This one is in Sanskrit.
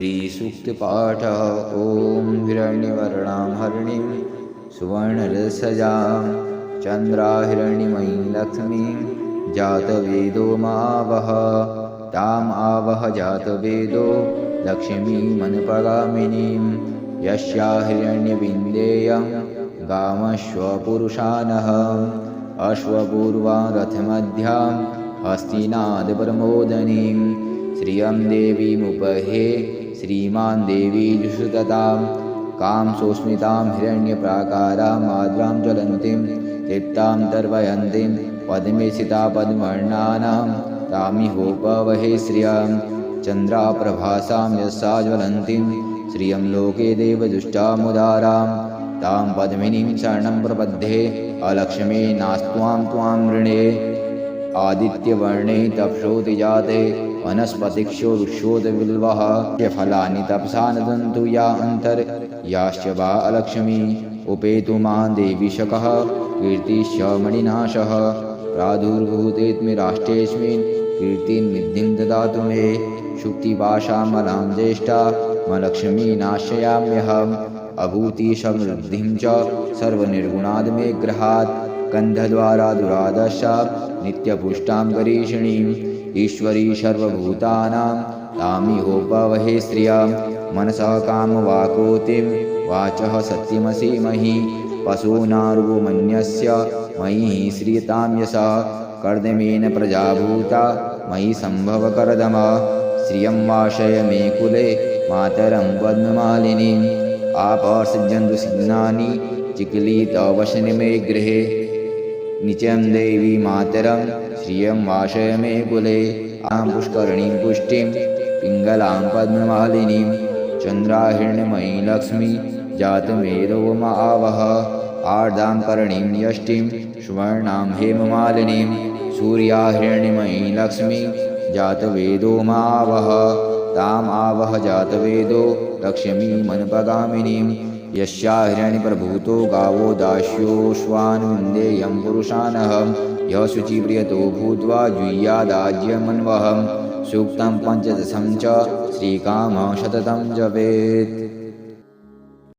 श्रीसूक्तिपाठ। ॐ हिरण्यवर्णां हरिणीं सुवर्णरसजां चन्द्राहिरण्यमयीं लक्ष्मीं जातवेदो मावह। ताम् आवह जातवेदो लक्ष्मीमनुपगामिनीं। यस्या हिरण्यविन्देयं गामश्वपुरुषानः। अश्वपूर्वां रथमध्यां हस्तिनादप्रमोदनीं। श्रियं देवीमुपहे श्रीमान् देवी जुषुततां। कां सोऽस्मितां हिरण्यप्राकारां आद्रां ज्वलन्तीं तृप्तां तर्पयन्तीं पद्मे स्थिता पद्मवर्णानां तामिहोपवहे श्रियं। चन्द्राप्रभासां यस्सा ज्वलन्तीं श्रियं लोके देवदुष्टामुदारां। तां पद्मिनीं शरणं प्रपद्ये अलक्ष्मी नास्त्वां त्वां वृणे। आदित्यवर्णे तपसोति जाते वनस्पतिक्षो वृक्षोदबिल्वः। फलानि तपसा नदन्तु या याश्च वा अलक्ष्मी। उपेतु मां देवी शकः कीर्तिश्च मणिनाशः। प्रादुर्भूतेऽस्मि राष्ट्रेऽस्मिन् कीर्तिर्मिद्धिं ददातु मे। शुक्तिपाशामलां ज्येष्ठामलक्ष्मी नाशयाम्यहम्। अभूतिसमृद्धिं च सर्वनिर्गुणाद् मे गृहात्। गन्धद्वारा दुरादशा नित्यपुष्टां गरीषिणीम्। ईश्वरी सर्वभूतानां तामिहोपवहे श्रियं। मनसः कामवाकोतिं वाचः सत्यमसीमहि। पशूनार्वोमन्यस्य मयि श्रियतां यशः। कर्दमेन प्रजाभूता मयि सम्भवकर्दम। श्रियं वाशय मे कुले मातरं पद्ममालिनीम्। आपसृजन्तु सिग्नानि चिक्लितवसनि मे गृहे। नित्यं देवी मातरं श्रियं वाशय मे कुले। आं पुष्करणीं पुष्टिं पिङ्गलां पद्ममालिनीं। चन्द्राहिरण्यमयीं लक्ष्मी जातवेदो मावह। आर्द्रां करणीं यष्टिं सुवर्णां हेममालिनीं। सूर्याहिरण्यमयीं लक्ष्मी जातवेदो मावह। ताम् आवह जातवेदो लक्ष्मीमनुपगामिनीं। यस्या हिरण्यप्रभूतो गावो दास्योऽश्वान्विन्देयं पुरुषानः। यः शुचिप्रियतो भूत्वा जुह्यादाज्यमन्वहम्। सूक्तं पञ्चदशं च श्रीकामः सततं जपेत्।